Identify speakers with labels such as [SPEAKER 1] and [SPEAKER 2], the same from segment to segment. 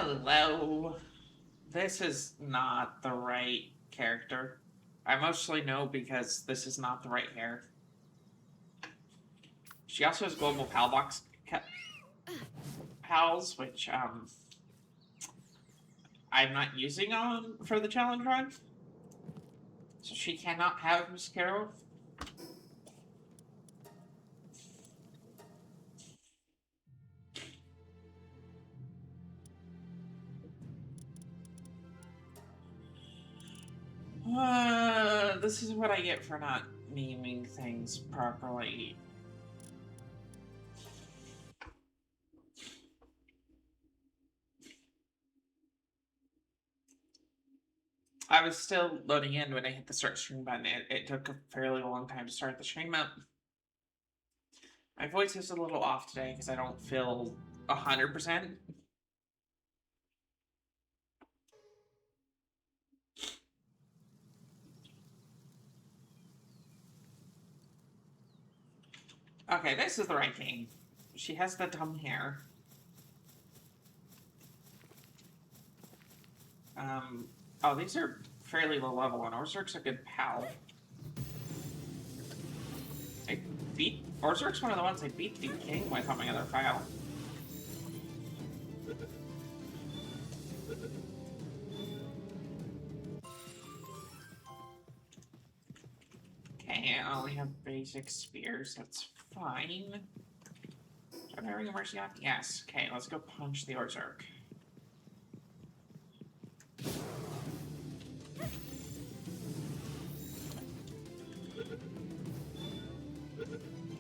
[SPEAKER 1] Hello. This is not the right character. I mostly know because this is not the right hair. She also has global pal box pals, which I'm not using on for the challenge run. So she cannot have Miss Carol. This is what I get for not naming things properly. I was still loading in when I hit the start stream button. It took a fairly long time to start the stream up. My voice is a little off today because I don't feel 100%. Okay, this is the right game. She has the dumb hair. Oh, these are fairly low level, and Orzurk's a good pal. Orzurk's one of the ones I beat the king with on my other file. Okay, I only have basic spears, that's fine. Do I ring a mercy on? Yes. Okay, let's go punch the Orzurk.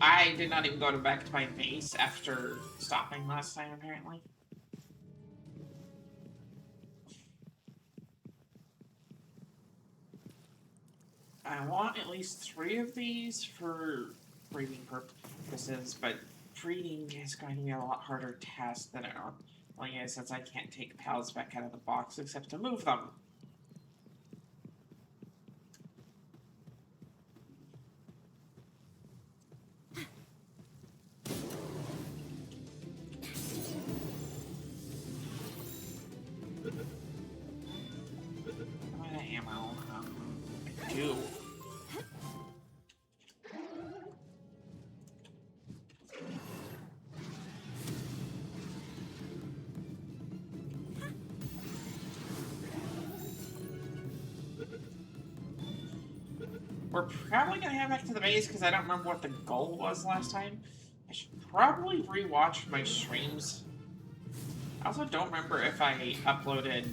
[SPEAKER 1] I did not even go back to my base after stopping last time, apparently. I want at least 3 of these for breeding purposes, but breeding is going to be a lot harder task than it normally is, since I can't take pals back out of the box except to move them. Ammo. I do. We're probably going to head back to the base because I don't remember what the goal was last time. I should probably rewatch my streams. I also don't remember if I uploaded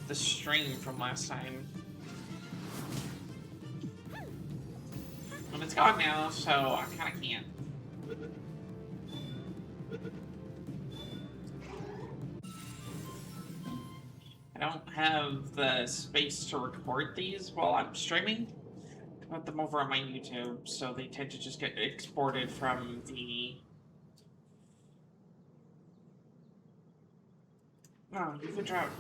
[SPEAKER 1] the stream from last time. And it's gone now, so I kind of can't. I don't have the space to record these while I'm streaming. I put them over on my YouTube, so they tend to just get exported from the... Oh, you could drop...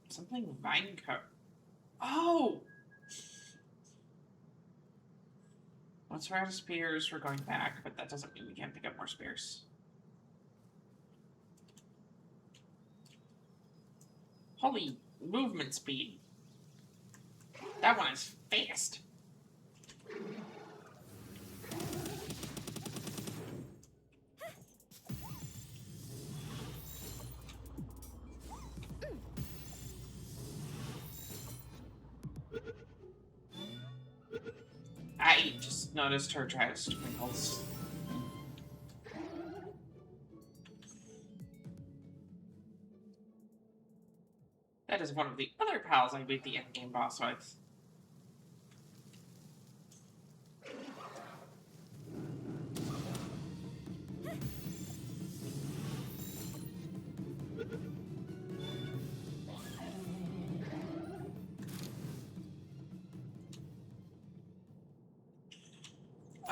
[SPEAKER 1] Something vine cut. Oh! Once we're out of spears, we're going back, but that doesn't mean we can't pick up more spears. Holy movement speed. That one is fast. I just noticed her drives twinkles. That is one of the other pals I beat the endgame boss with.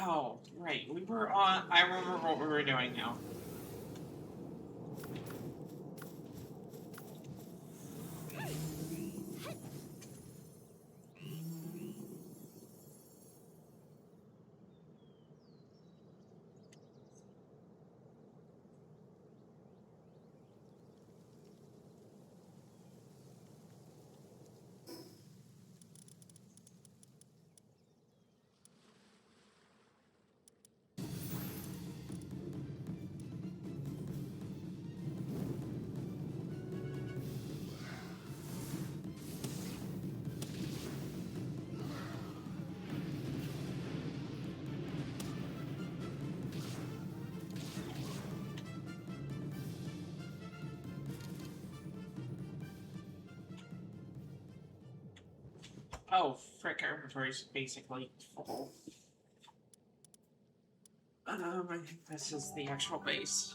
[SPEAKER 1] Oh, right. We were on... I remember what we were doing now. Oh, frick, our inventory's basically full. I think this is the actual base.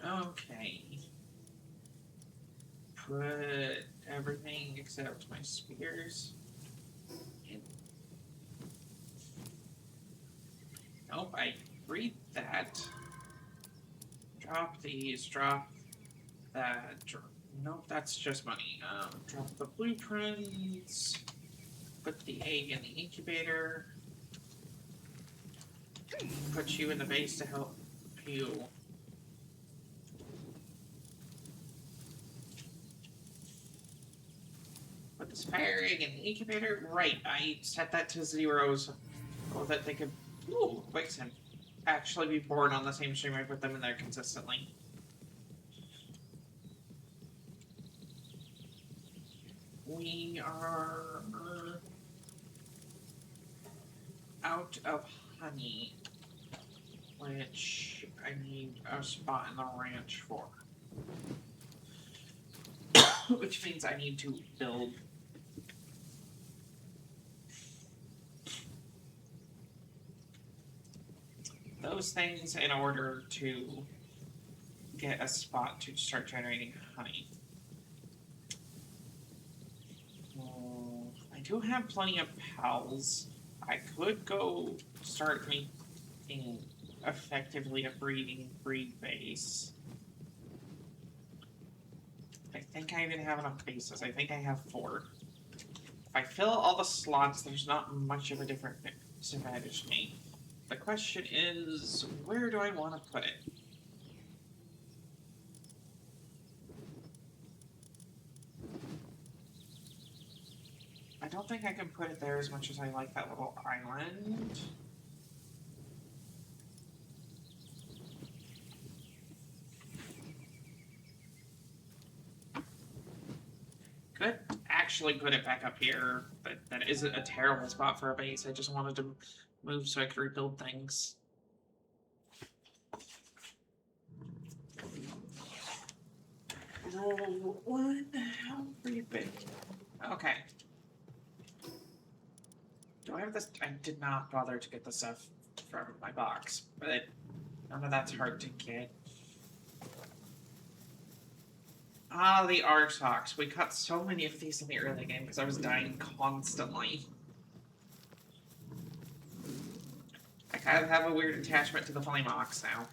[SPEAKER 1] Okay. Put everything except my spears in. Nope, I read that. Drop these, drop that. Nope, that's just money. Drop the blueprints. Put the egg in the incubator. Put you in the base to help you. Put this fire egg in the incubator. Right, I set that to 0 so that they could, Wixen, actually be born on the same stream. I put them in there consistently. We are out of honey, which I need a spot in the ranch for. Which means I need to build those things in order to get a spot to start generating honey. I do have plenty of pals. I could go start making effectively a breed base. I think I even have enough bases. I think I have 4. If I fill all the slots, there's not much of a different disadvantage to me. The question is, where do I want to put it? I don't think I can put it there as much as I like that little island. Could actually put it back up here, but that isn't a terrible spot for a base. I just wanted to move so I could rebuild things. Roll 1, how big? Okay. Do I have this? I did not bother to get the stuff from my box, but none of that's hard to get. Ah, the Arsocks. We caught so many of these in the early game because I was dying constantly. I kind of have a weird attachment to the Flame Ox now.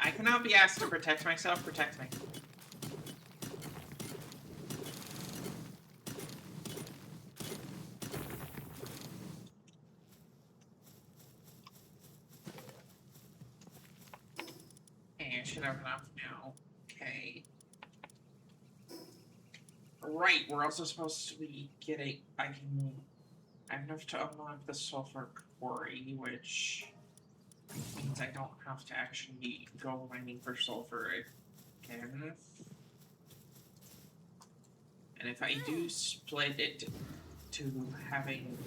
[SPEAKER 1] I cannot be asked to protect myself. Protect me. Okay, I should have enough now. Okay. Right, we're also supposed to be getting. I have enough to unlock the sulfur quarry, which means I don't have to actually go mining for sulfur again. And if I do split it to having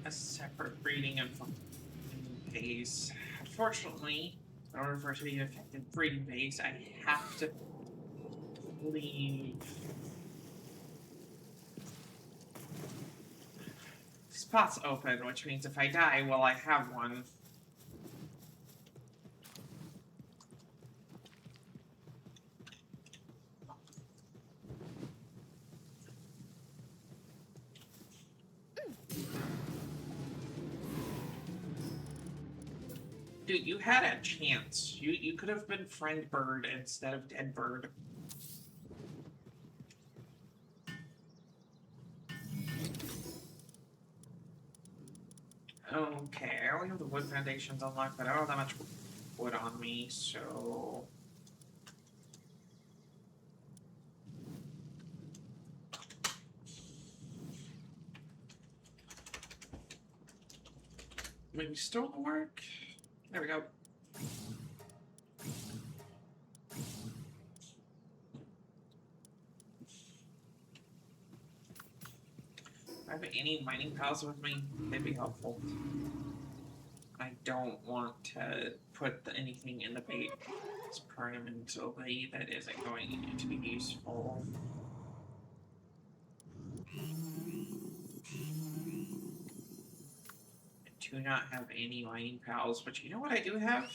[SPEAKER 1] a separate breeding and base, unfortunately, in order for it to be an effective breeding base, I have to leave spots open, which means if I die, well, I have one. Dude, you had a chance. You could have been friend bird instead of dead bird. Okay, I only have the wood foundations unlocked, but I don't have that much wood on me, so... Maybe stonework? There we go. If I have any mining piles with me, they'd be helpful. I don't want to put anything in the base permanently that isn't going to be useful. I do not have any mining pals, but you know what I do have?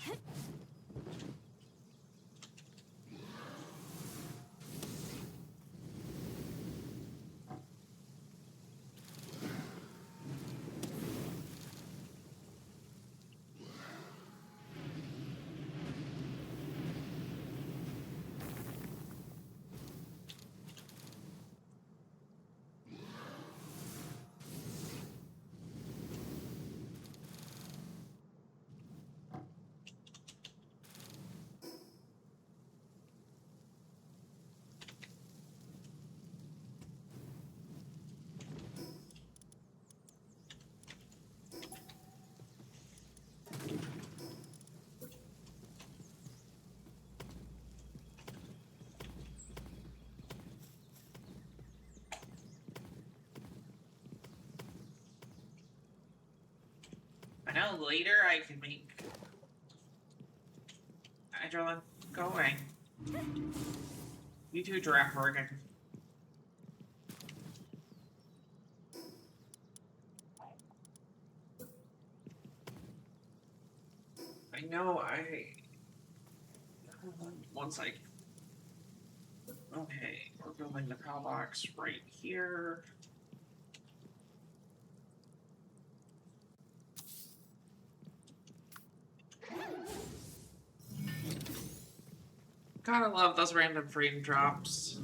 [SPEAKER 1] I know later I can make Adrenaline, go away. You two giraffe organ. I know one sec. Okay, we're building the PAL box right here. Gotta love those random frame drops.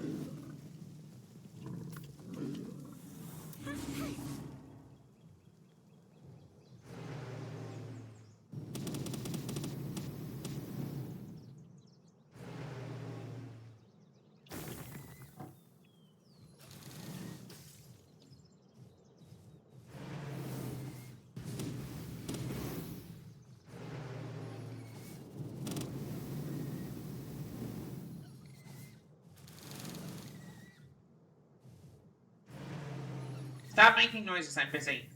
[SPEAKER 1] Stop making noises, I'm busy.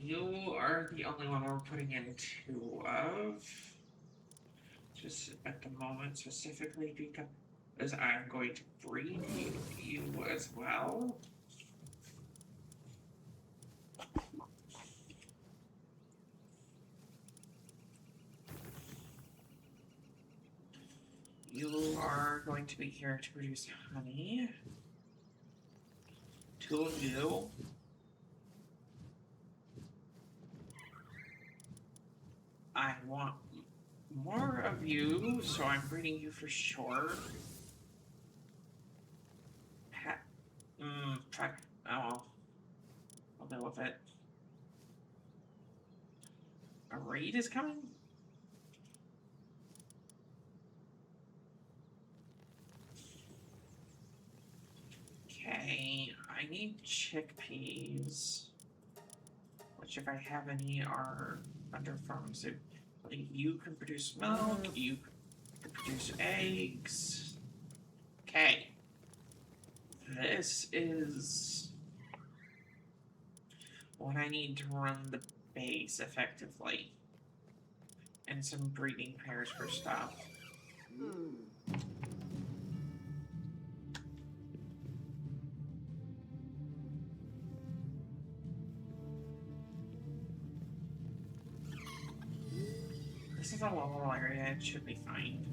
[SPEAKER 1] You are the only one we're putting in two of. Just at the moment, specifically because I'm going to breed you as well. You are going to be here to produce honey. Two of you. I want more of you, so I'm breeding you for sure. Try. Oh well. I'll deal with it. A raid is coming? Okay, I need chickpeas. Which, if I have any, are under farming. So you can produce milk, you can produce eggs. Okay. This is what I need to run the base effectively. And some breeding pairs for stuff. This is a level area, it should be fine.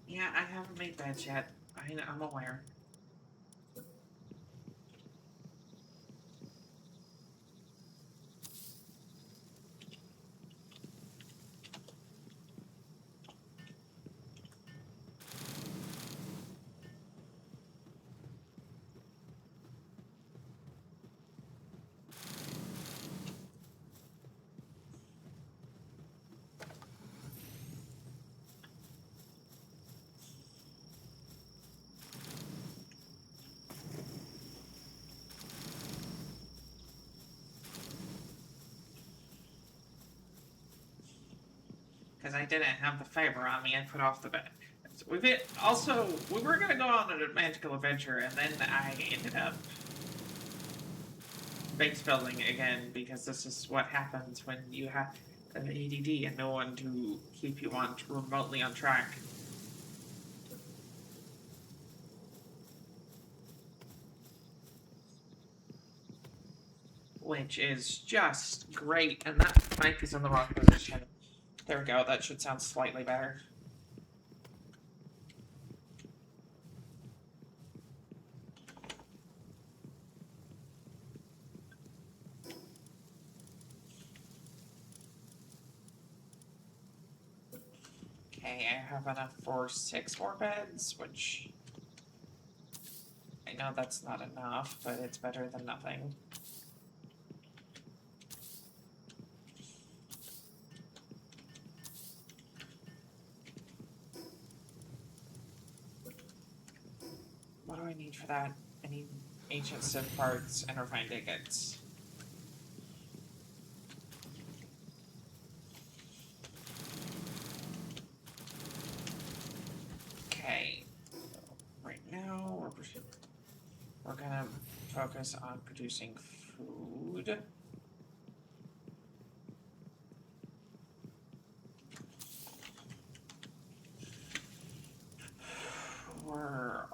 [SPEAKER 1] Yeah, I haven't made beds yet. I'm aware. Because I didn't have the fiber on me, I put off the bed. We were gonna go on a magical adventure, and then I ended up base building again, because this is what happens when you have an ADD and no one to keep you remotely on track. Which is just great, and that mic is in the wrong position. There we go, that should sound slightly better. Okay, I have enough for 6 more beds, which I know that's not enough, but it's better than nothing. What do I need for that? I need ancient civ parts and refined ingots. Okay. Right now, we're gonna focus on producing food. We're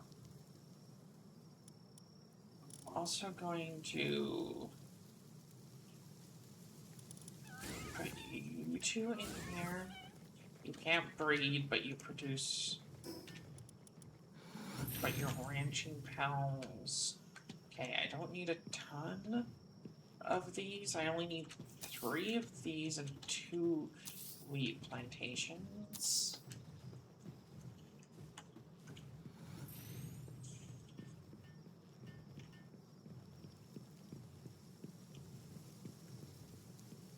[SPEAKER 1] also going to put you two in here. You can't breed, but you produce. But you're ranching pals. Okay, I don't need a ton of these. I only need 3 of these and 2 wheat plantations.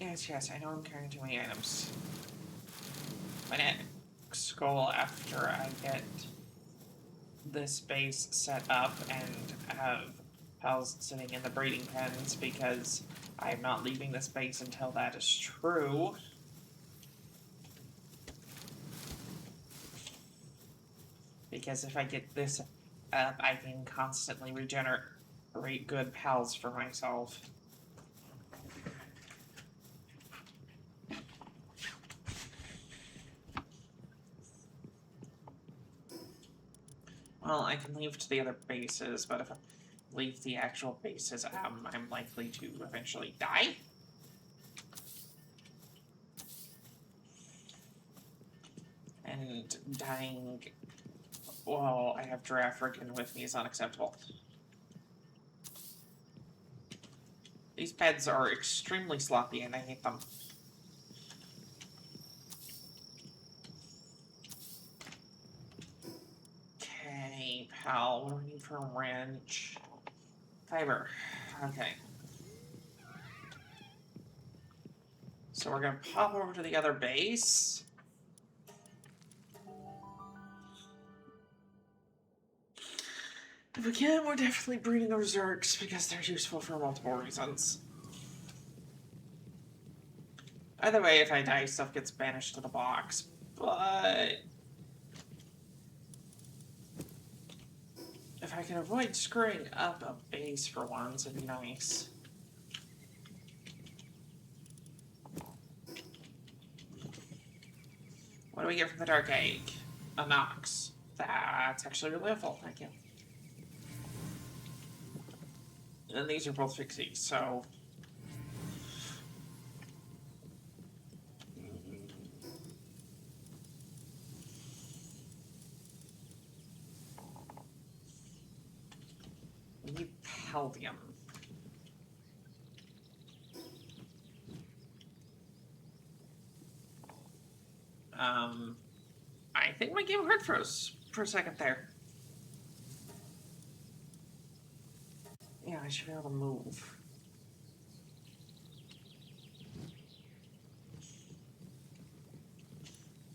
[SPEAKER 1] Yes, I know I'm carrying too many items. My next goal after I get this base set up and have pals sitting in the breeding pens, because I'm not leaving this base until that is true. Because if I get this up, I can constantly regenerate good pals for myself. Well, I can leave to the other bases, but if I leave the actual bases, I'm likely to eventually die. And dying while I have Giraffe Ricken with me is unacceptable. beds are extremely sloppy and I hate them. Okay, pal, what do we need for a wrench? Fiber. Okay. So we're gonna pop over to the other base. If we can, we're definitely breeding our Zergs because they're useful for multiple reasons. Either way, if I die, stuff gets banished to the box. But if I can avoid screwing up a base for once, it'd be nice. What do we get from the Dark Egg? A Nox. That's actually really helpful, thank you. And these are both fixies, so... we need Paldium. I think my game heart froze for a second there. Yeah, I should be able to move.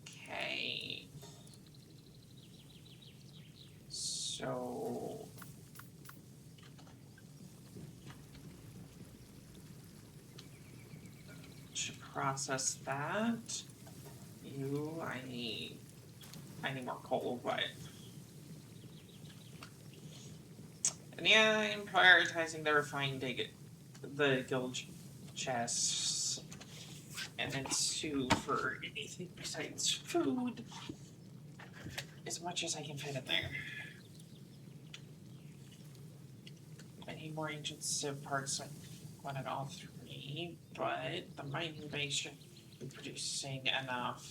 [SPEAKER 1] Okay. So... should process that. I need more coal, but... And yeah, I'm prioritizing the refined the guild chests. And then stew for anything besides food. As much as I can fit in there. I need more ancient civ parts, so I wanted all 3, but the mining base should be producing enough.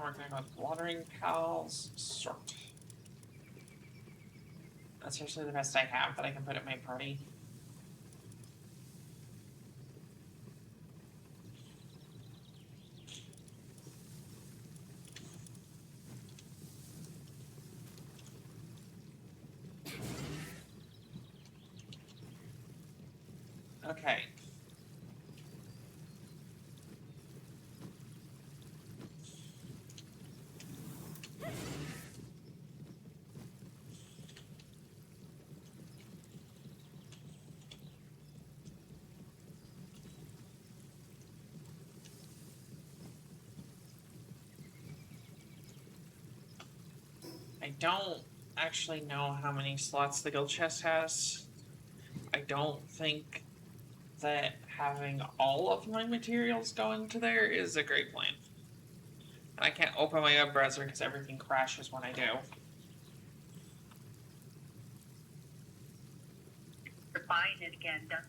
[SPEAKER 1] We're gonna go with watering pals. Sort. That's usually the best I have that I can put at my party. Okay. I don't actually know how many slots the guild chest has. I don't think that having all of my materials go into there is a great plan. And I can't open my web browser because everything crashes when I do.
[SPEAKER 2] Refine it again, done.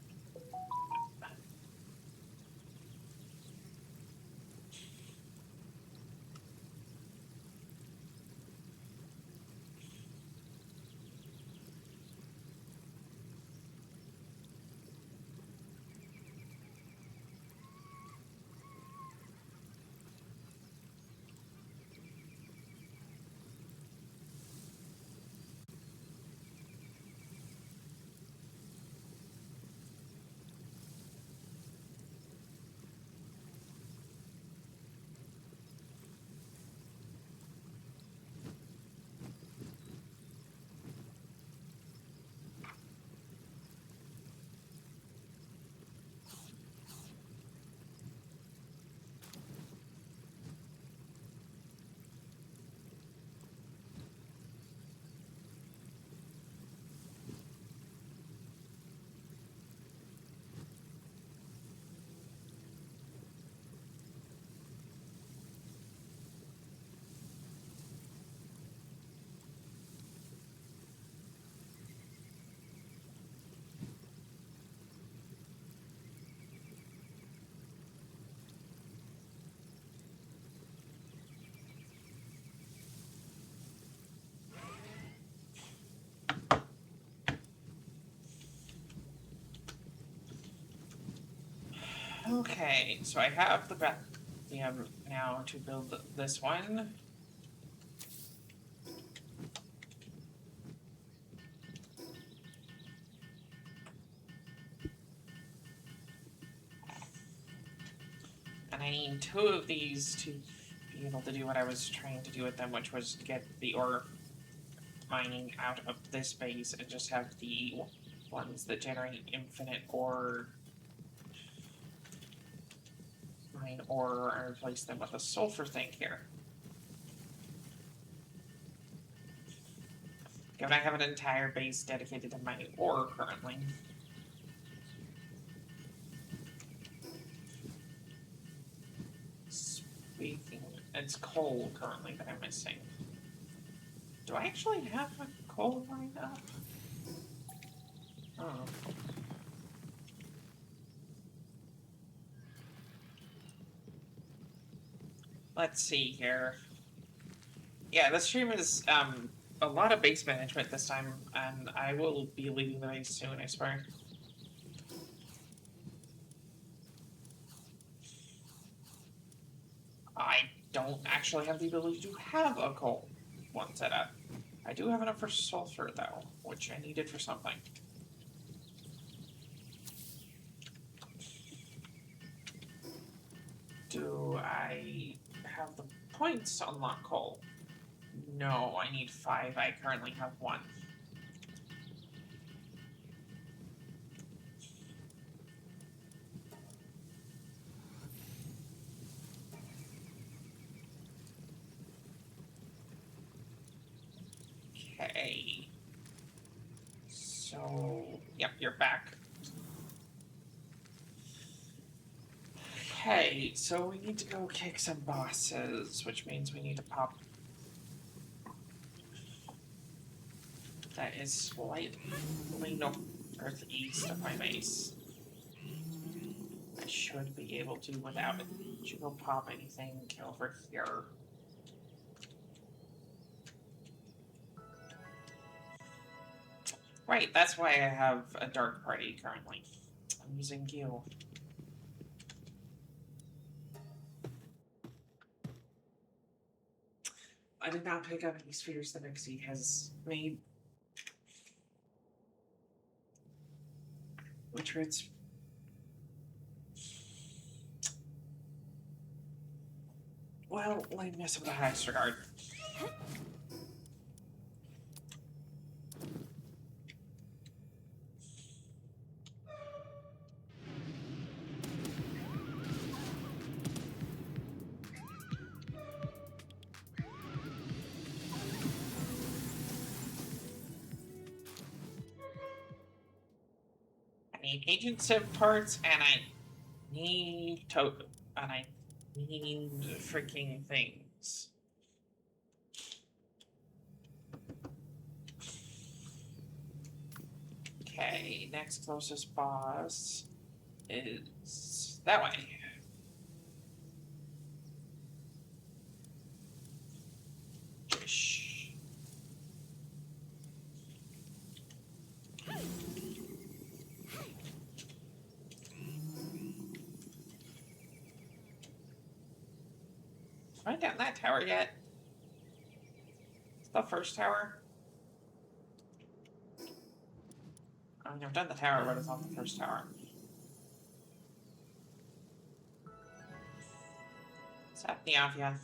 [SPEAKER 1] Okay, so I have the now to build this one. And I need 2 of these to be able to do what I was trying to do with them, which was get the ore mining out of this base and just have the ones that generate infinite ore mine ore and replace them with a sulfur thing here. Given I have an entire base dedicated to mining ore currently. Speaking, it's coal currently that I'm missing. Do I actually have a coal lined up? Oh. Let's see here. Yeah, this stream is a lot of base management this time, and I will be leaving the base soon, I swear. I don't actually have the ability to have a coal one set up. I do have enough for sulfur, though, which I needed for something. Do I have the points to unlock coal? No, I need 5. I currently have 1. Okay. So, yep, you're back. Okay, so we need to go kick some bosses, which means we need to pop. That is slightly northeast of my base. I should be able to without it. Should go pop anything over here. Right, that's why I have a dark party currently. I'm using you. I did not pick up any spheres that Mixie has made. Which hurts. Well, lameness of the highest regard. I need ancient civ parts, and I need and I need freaking things. Okay, next closest boss is that way. Shh. Have I done that tower yet? It's the first tower? I mean, I've done the tower, but it's not the first tower. What's happening out here?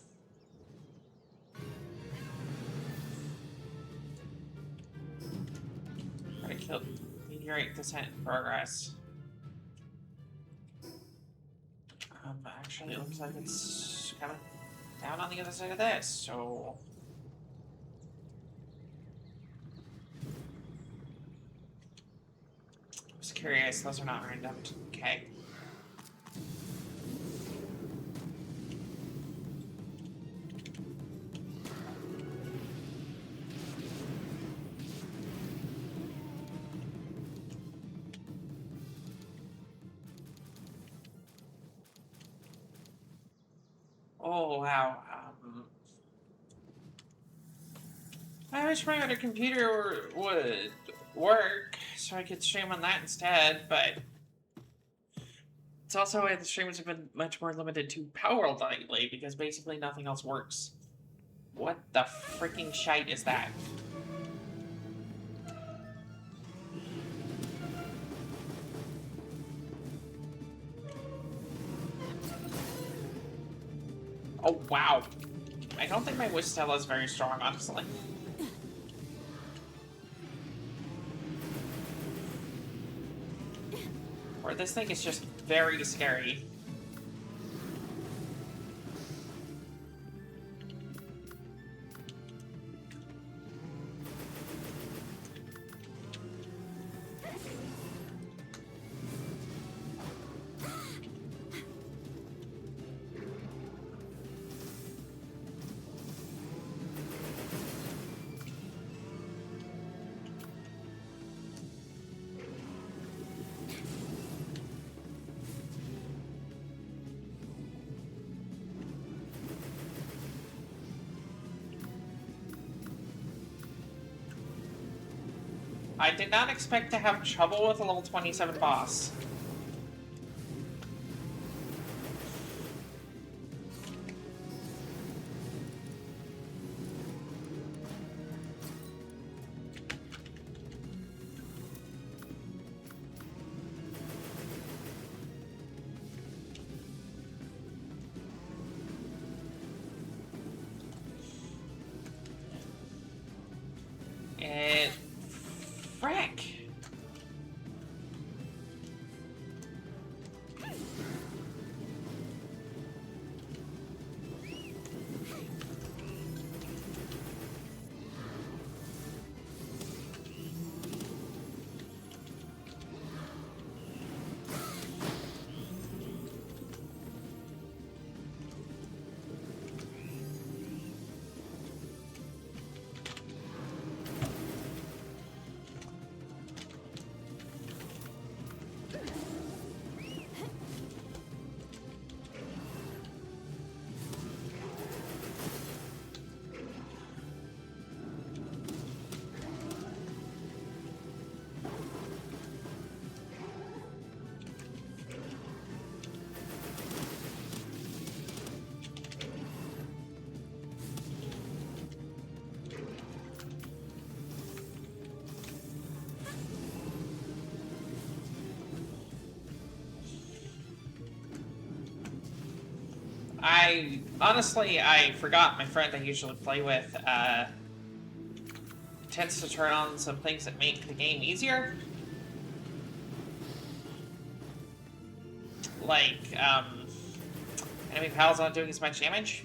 [SPEAKER 1] Try to kill meteorite descent in progress. Actually, it looks like it's kind of down on the other side of this, so. I was curious, those are not random. Okay. Oh, wow. I wish my other computer would work so I could stream on that instead, but It's also why the streams have been much more limited to Palworld lately, because basically nothing else works. What the freaking shite is that? Oh, wow. I don't think my Wistella is very strong, honestly. Or this thing is just very scary. I did not expect to have trouble with a level 27 boss. Frick! I forgot my friend I usually play with, tends to turn on some things that make the game easier. Like, enemy pals not doing as much damage.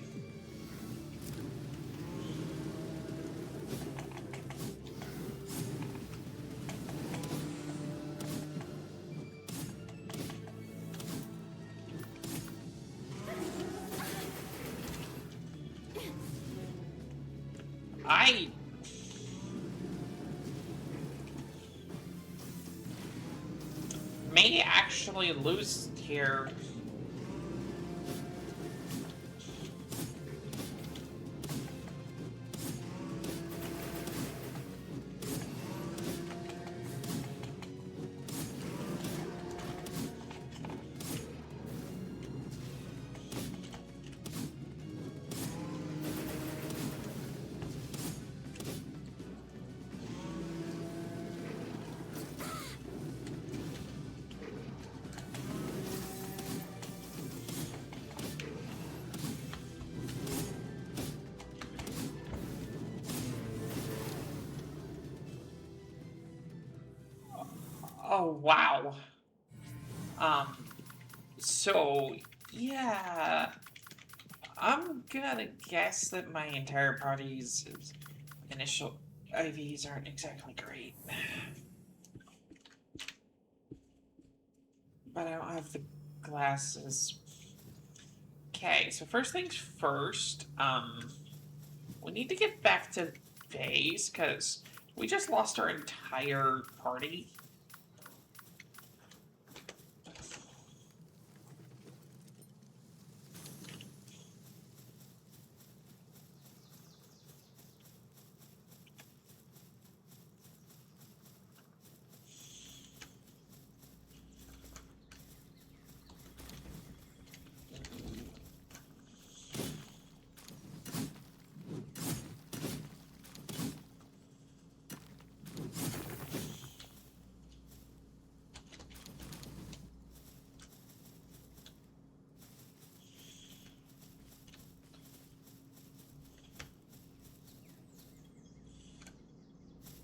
[SPEAKER 1] I may actually lose here. Oh, wow. So, yeah. I'm gonna guess that my entire party's initial IVs aren't exactly great. But I don't have the glasses. Okay, so first things first, we need to get back to base, because we just lost our entire party.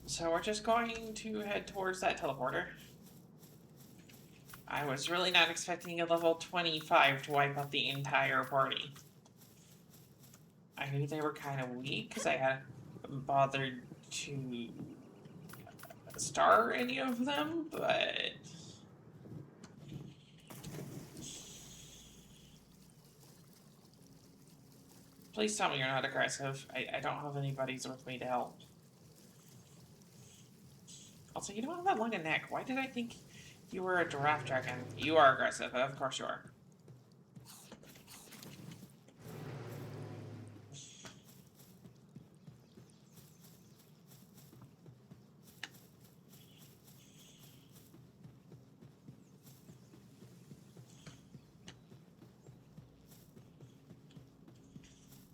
[SPEAKER 1] So we're just going to head towards that teleporter. I was really not expecting a level 25 to wipe out the entire party. I knew they were kind of weak because I hadn't bothered to star any of them, but... Please tell me you're not aggressive. I don't have any buddies with me to help. Also, you don't have that long a neck. Why did I think you were a giraffe dragon? You are aggressive. Of course you are.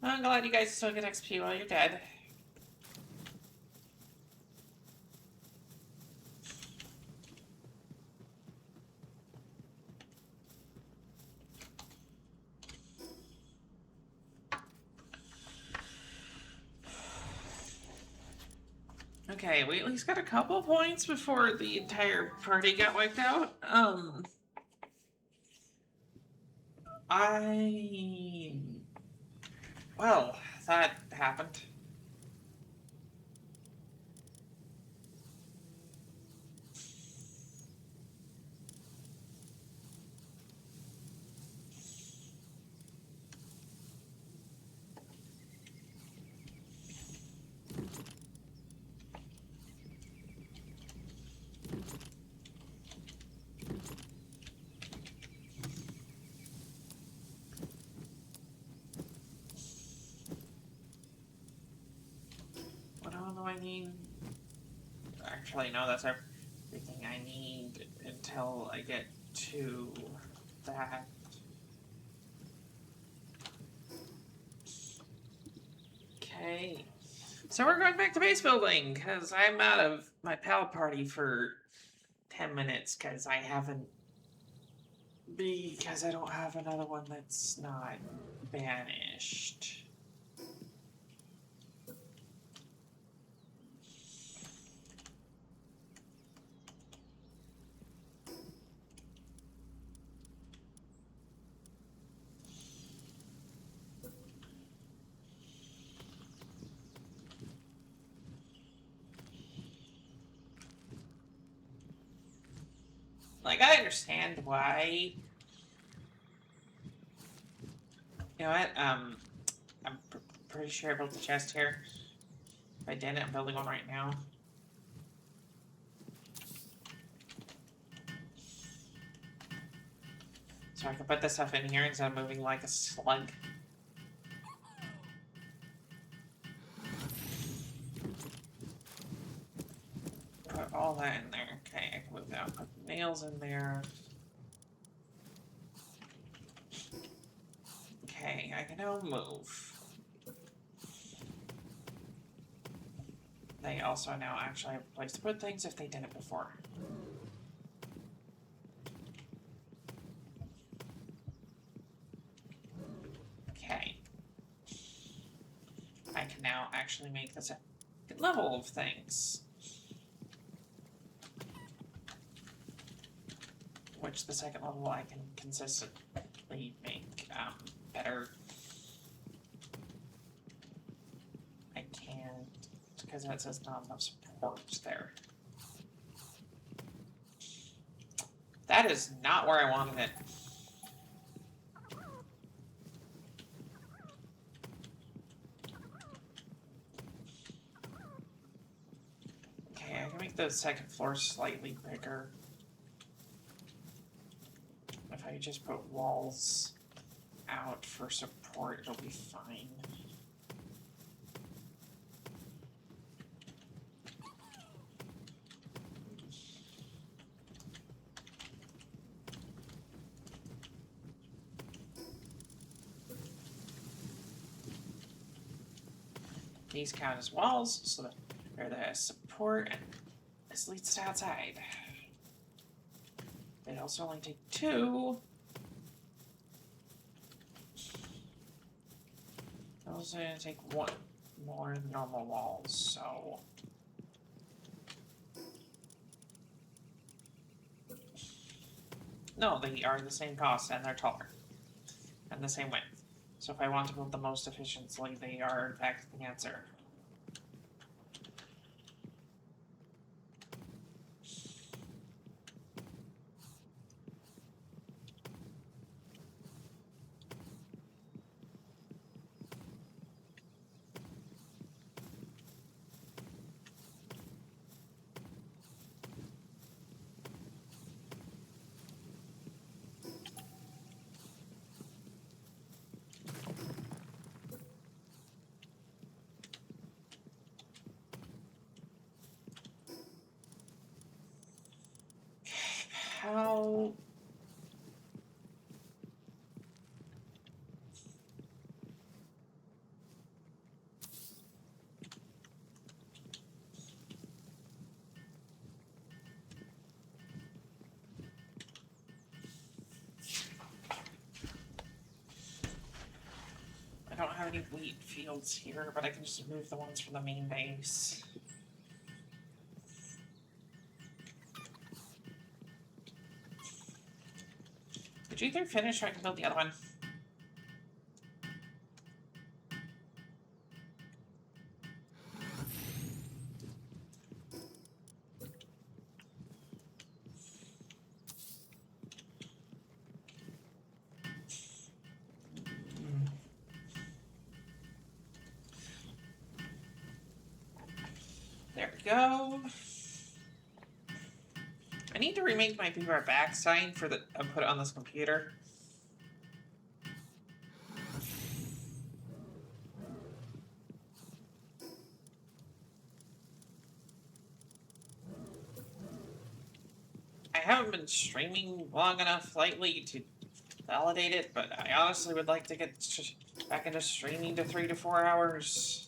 [SPEAKER 1] I'm glad you guys still get XP while you're dead. Okay, we at least got a couple points before the entire party got wiped out. Well, that happened. What all do I need? Actually, no, that's everything I need until I get to that. Okay. So we're going back to base building, because I'm out of my pal party for 10 minutes, because I don't have another one that's not banished. Like, I understand why. You know what? I'm pretty sure I built the chest here. If I didn't, I'm building one right now. So I can put this stuff in here instead of moving like a slug. Put all that in there. Okay, I can move that. Put nails in there. Okay, I can now move. They also now actually have a place to put things if they didn't before. Okay. I can now actually make this a good level of things. Which the second level I can consistently make better. I can't, because that says not enough support there. That is not where I wanted it. Okay, I can make the second floor slightly bigger. If I just put walls out for support, it'll be fine. These count as walls, so that they're the support, and this leads to outside. They also only take 2. Those are gonna take 1 more than normal walls, so No, they are the same cost, and they're taller. And the same width. So if I want to build the most efficiently, they are, in fact, the answer. How... I don't have any wheat fields here, but I can just move the ones from the main base. Did you either finish or I can build the other one? There we go. I need to remake my Be Right Back sign for the and put it on this computer. I haven't been streaming long enough lately to validate it, but I honestly would like to get back into streaming to 3 to 4 hours.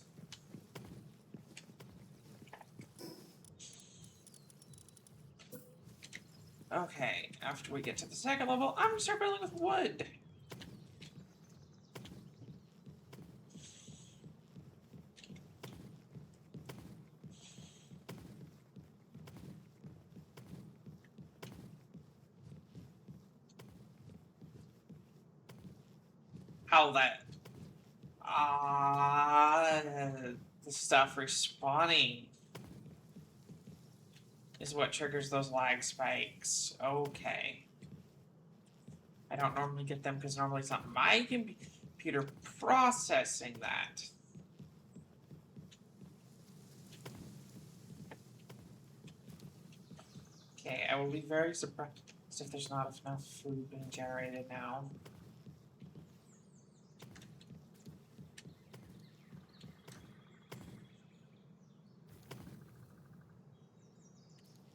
[SPEAKER 1] Okay, after we get to the second level, I'm gonna start building with wood. How that... the stuff respawning is what triggers those lag spikes. Okay. I don't normally get them because normally it's not my computer processing that. Okay, I will be very surprised if there's not enough food being generated now.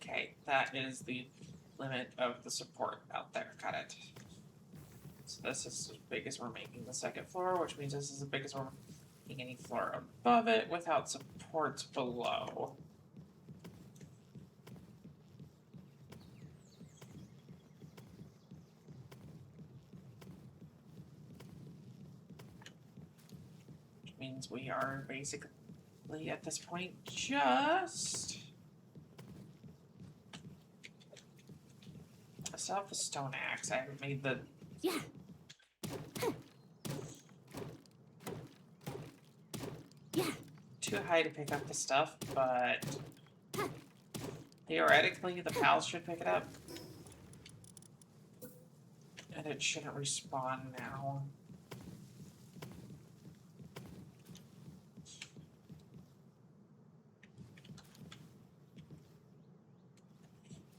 [SPEAKER 1] Okay, that is the limit of the support out there. Got it. So this is as big as we're making the second floor, which means this is as big as we're making any floor above it without supports below. Which means we are basically at this point just... I still have the stone axe. I haven't made the...
[SPEAKER 3] Yeah. Yeah.
[SPEAKER 1] Too high to pick up the stuff, but theoretically the pals should pick it up. And it shouldn't respawn now.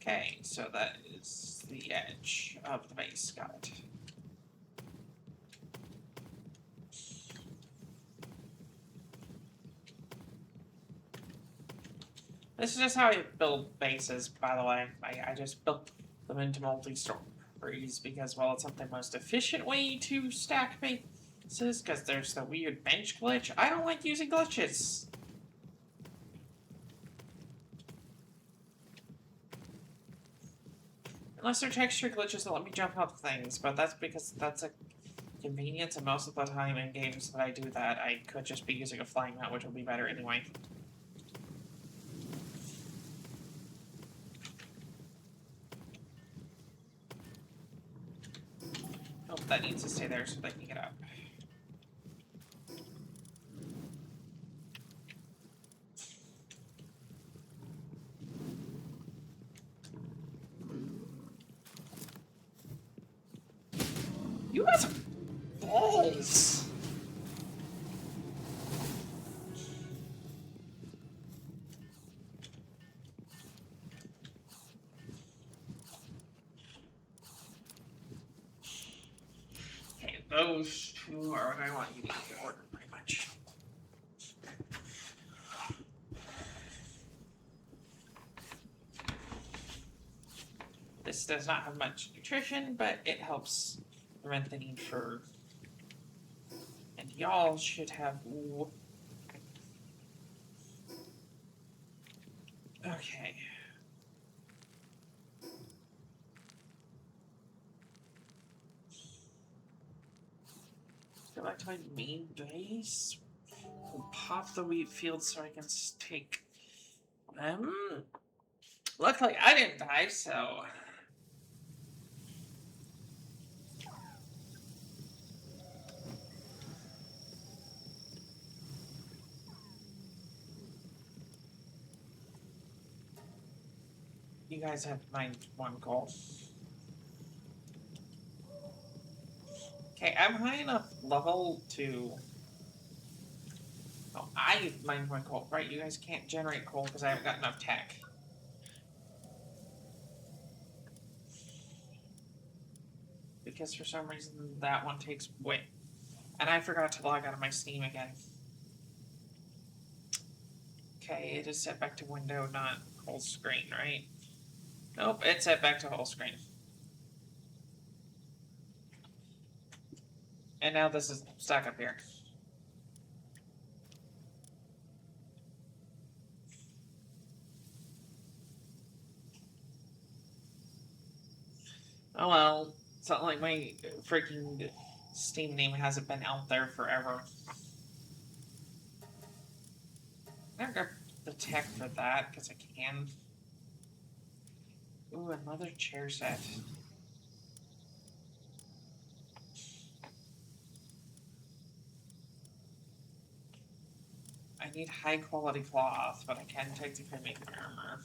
[SPEAKER 1] Okay, so that is the edge of the base. Got it. This is just how I build bases, by the way. I just built them into multi-stories because, well, it's not the most efficient way to stack bases, because there's the weird bench glitch. I don't like using glitches. Unless they're texture glitches that let me jump up things, but that's because that's a convenience, and most of the time in games that I do that, I could just be using a flying mount, which will be better anyway. that needs to stay there so they can get up. You got some balls! Okay, those two are what I want you to get in order, pretty much. This does not have much nutrition, but it helps prevent the need for... And y'all should have... Ooh. Okay. Go back to my main base. We'll pop the wheat field so I can take them. Luckily, I didn't die, so... You guys have one goal. Okay, I'm high enough level to... Oh, I mined my coal. Right, you guys can't generate coal because I haven't got enough tech. Because for some reason that one takes... Wait. And I forgot to log out of my Steam again. Okay, it is set back to window, not whole screen, right? Nope, it's set back to whole screen. And now this is stuck up here. Oh well, it's not like my freaking Steam name hasn't been out there forever. I'm gonna grab the tech for that, because I can. Ooh, another chair set. I need high quality cloth, but I can technically make my armor.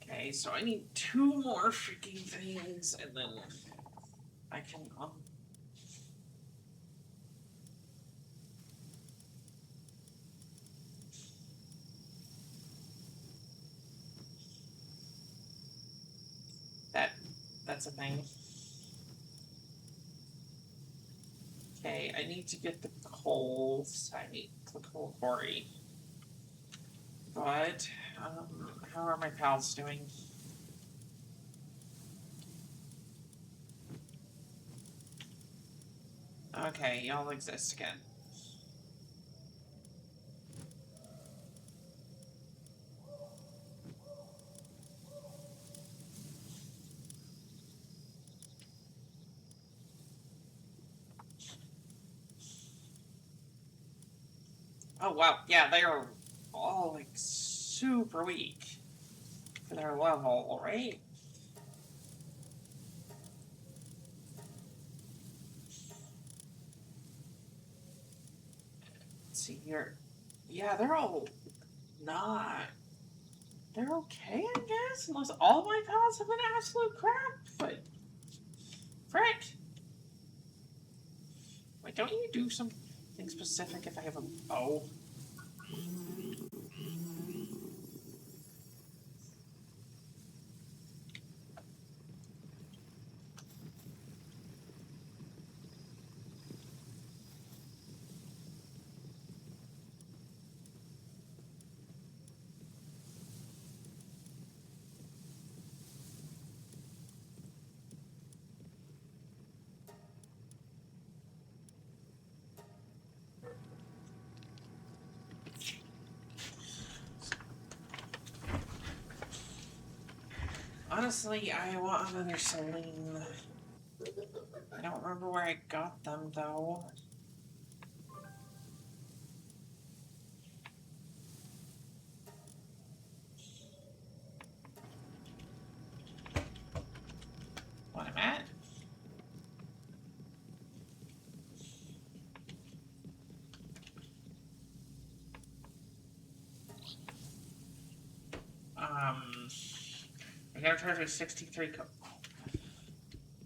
[SPEAKER 1] Okay, so I need 2 more freaking things, and then I can... That's a thing. Okay, I need to get the coal site, the coal quarry. But, how are my pals doing? Okay, y'all exist again. Oh wow, yeah, they are all like super weak for their level, right? Let's see here. Yeah, they're all not. They're okay, I guess, unless all my pals have been absolute crap, but... Frick! Wait, don't you do something specific if I have a bow? Honestly, I want another saline. I don't remember where I got them, though. What I'm at? gotta charge me 63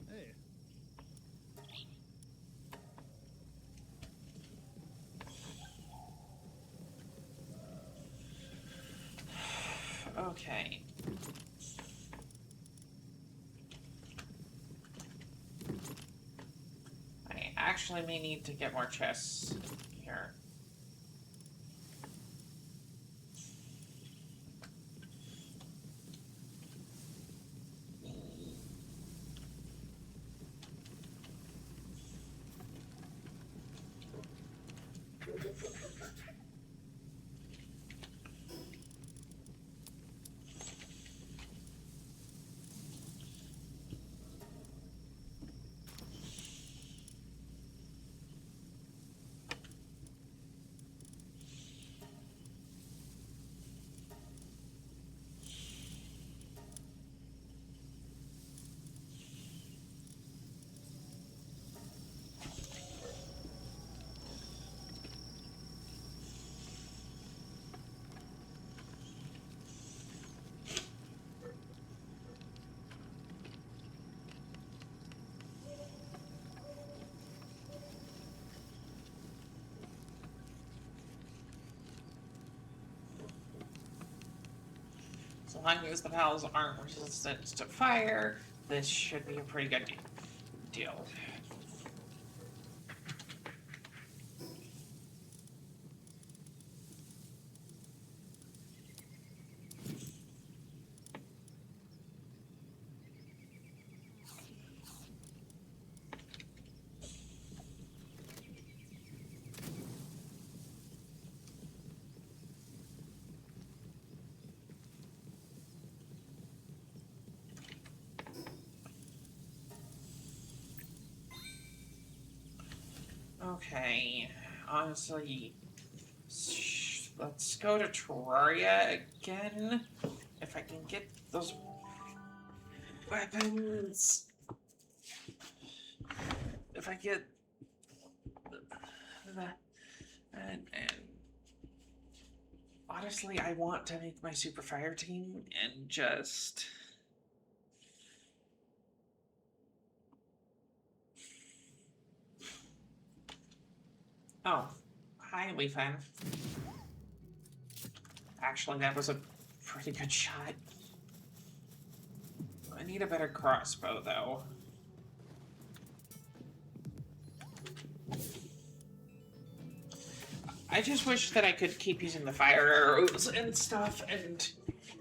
[SPEAKER 3] Hey.
[SPEAKER 1] Okay. I actually may need to get more chests here. So long as the pals aren't resistant to fire, this should be a pretty good deal. Okay, honestly, let's go to Terraria again. If I can get those weapons. If I get that, and honestly, I want to make my super fire team and just. Oh, hi, Leafan. Actually, that was a pretty good shot. I need a better crossbow, though. I just wish that I could keep using the fire arrows and stuff and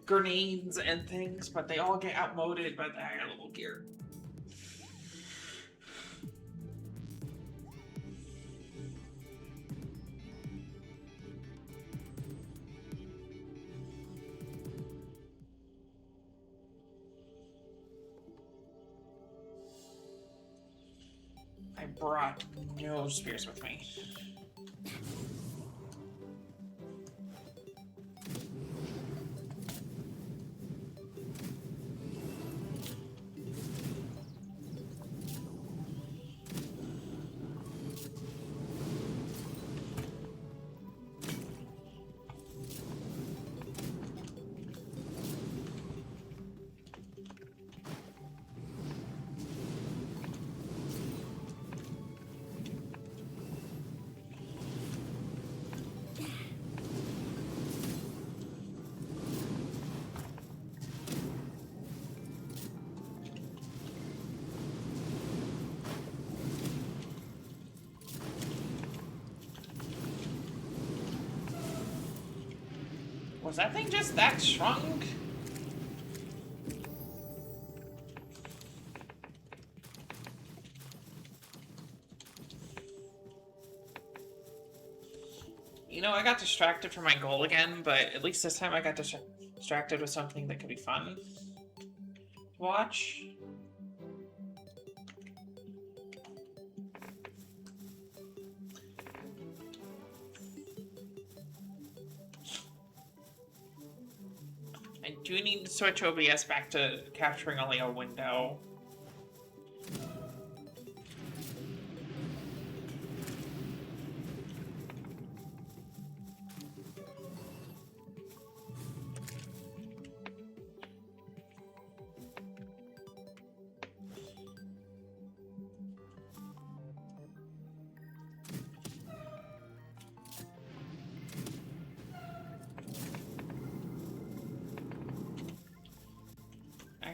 [SPEAKER 1] grenades and things, but they all get outmoded by the higher level gear. I brought no spears with me. Was that thing just that strong? You know, I got distracted from my goal again, but at least this time I got distracted with something that could be fun to watch. I do need to switch OBS back to capturing only a window.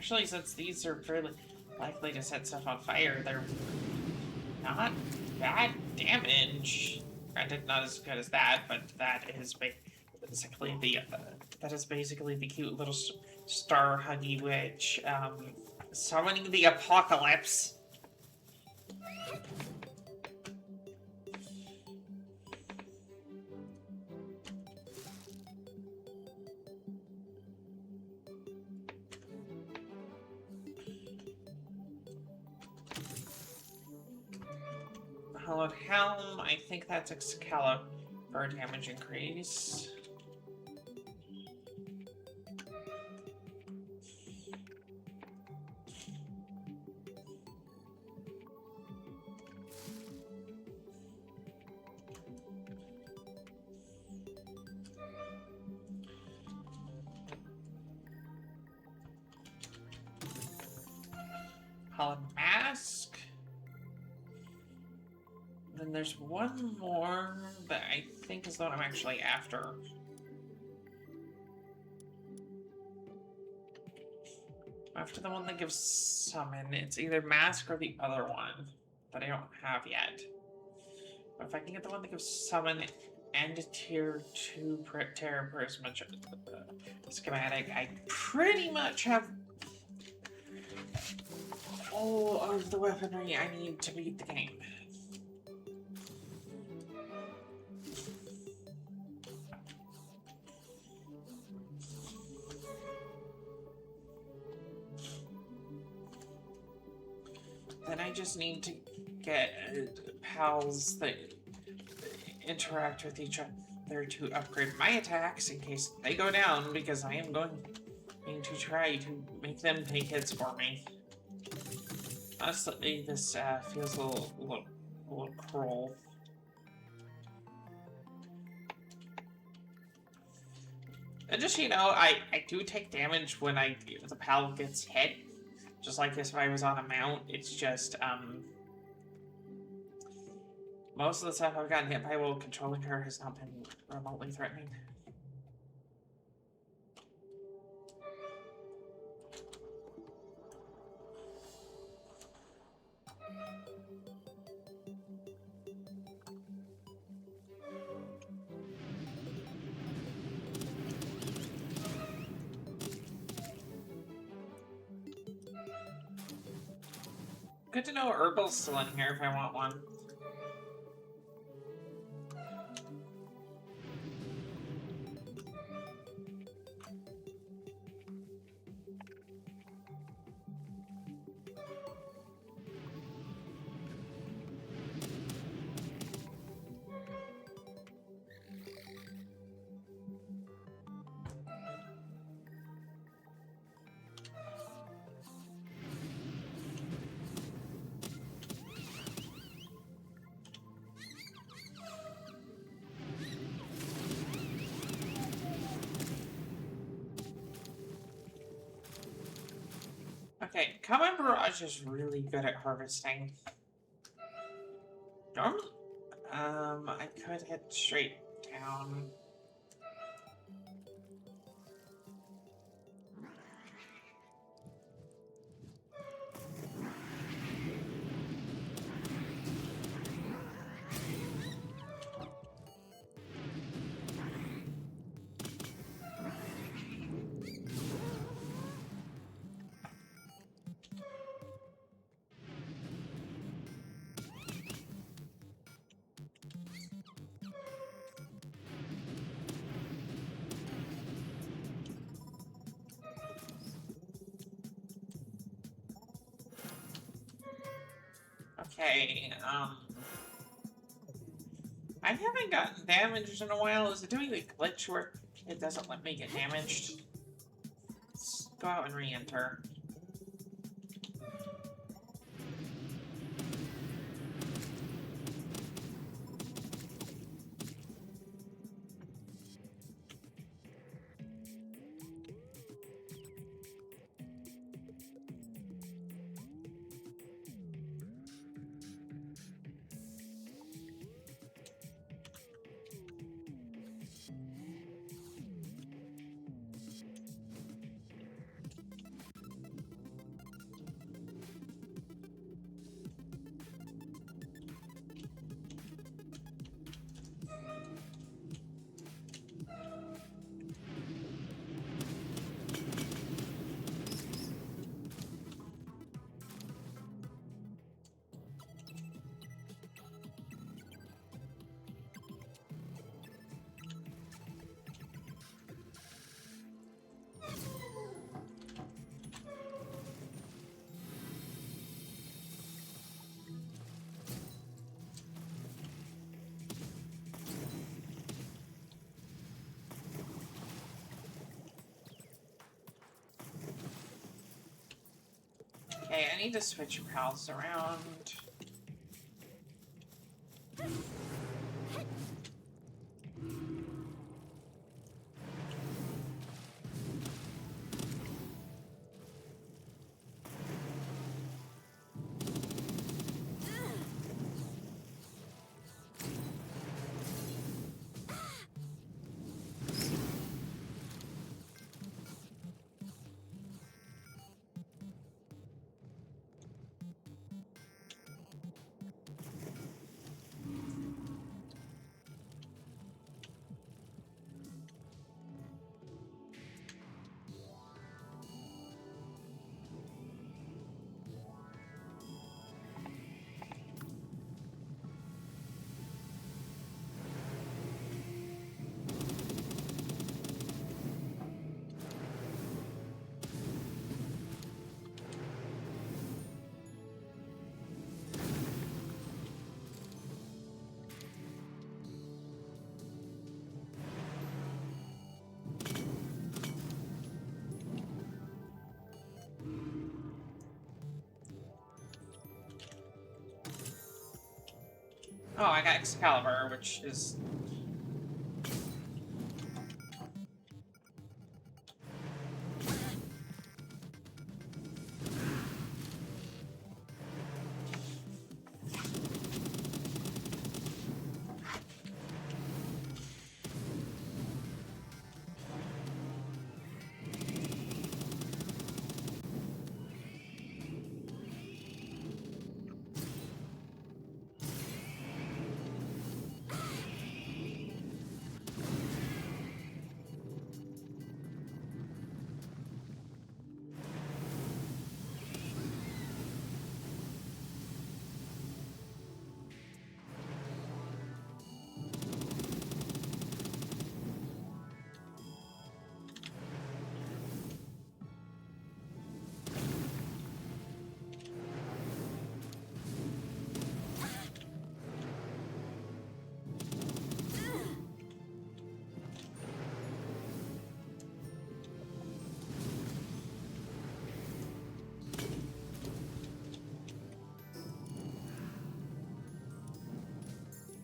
[SPEAKER 1] Actually, since these are fairly likely to set stuff on fire, they're not bad damage. Granted, not as good as that, but that is basically the cute little star huggy witch summoning the apocalypse. Hallowed Helm, I think that's Excalibur damage increase. Hallowed Mask. Then there's one more that I think is the one I'm actually after. After the one that gives summon, it's either Mask or the other one that I don't have yet. But if I can get the one that gives summon and a tier 2 terror prism schematic, I pretty much have all of the weaponry I need to beat the game. Then I just need to get pals that interact with each other to upgrade my attacks in case they go down, because I am going to try to make them take hits for me. Honestly, this feels a little cruel. And just so you know, I do take damage when the pal gets hit. Just like if I was on a mount, it's just, most of the stuff I've gotten hit by while controlling her has not been remotely threatening. Good to know Herbal's still in here if I want one. Okay, Common Barrage is really good at harvesting. Normally, I could head straight down. Okay, I haven't gotten damaged in a while. Is it doing the glitch where it doesn't let me get damaged? Let's go out and re-enter. Okay, I need to switch your pals around. Oh, I got Excalibur, which is...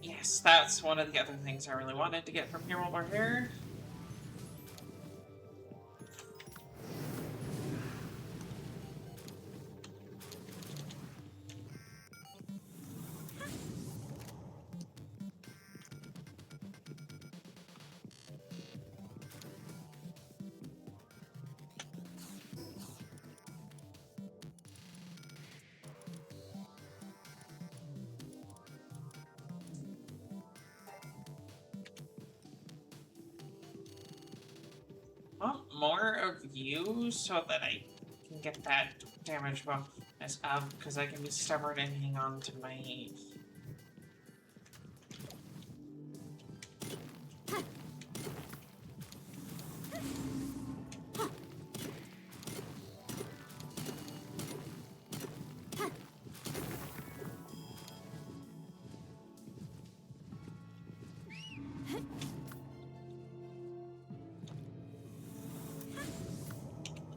[SPEAKER 1] Yes, that's one of the other things I really wanted to get from here while we're here. Well, more of you so that I can get that damage bonus up, because I can be stubborn and hang on to my...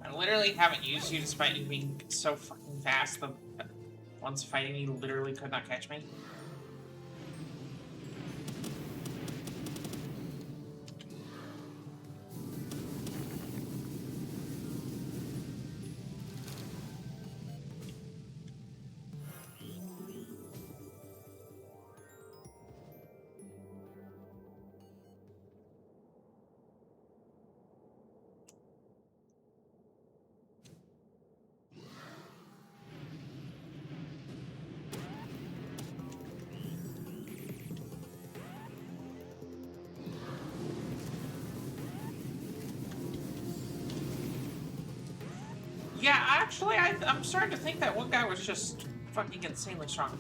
[SPEAKER 1] I literally haven't used you despite you being so fucking fast. The ones fighting me literally could not catch me. Yeah, actually, I'm starting to think that one guy was just fucking insanely strong.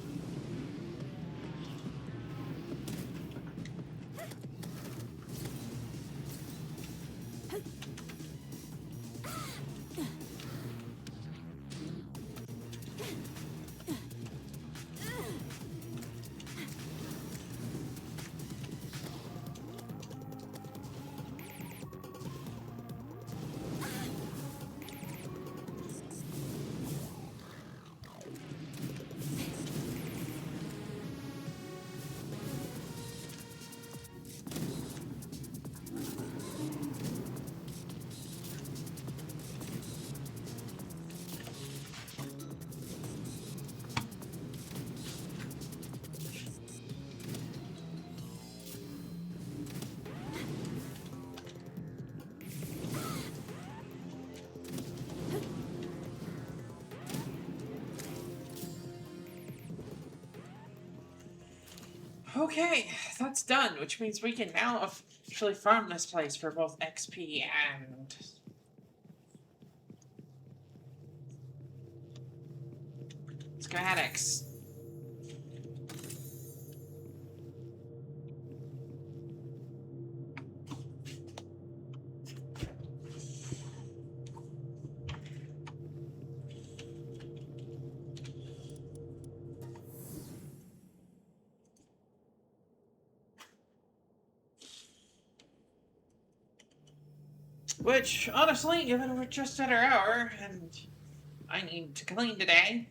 [SPEAKER 1] Okay, that's done, which means we can now officially farm this place for both XP and schematics. Which, honestly, given we're just at our hour and I need to clean today,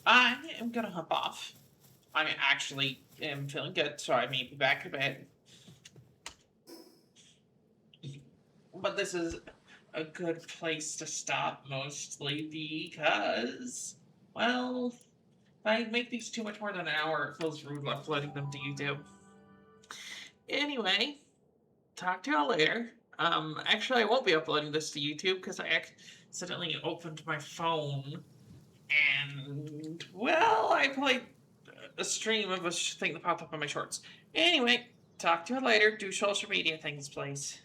[SPEAKER 1] I am gonna hop off. I actually am feeling good, so I may be back a bit. But this is a good place to stop, mostly because, well, if I make these too much more than an hour, it feels rude uploading them to YouTube. Anyway, talk to y'all later. Actually, I won't be uploading this to YouTube because I accidentally opened my phone and, well, I played a stream of a thing that popped up on my shorts. Anyway, talk to you later. Do social media things, please.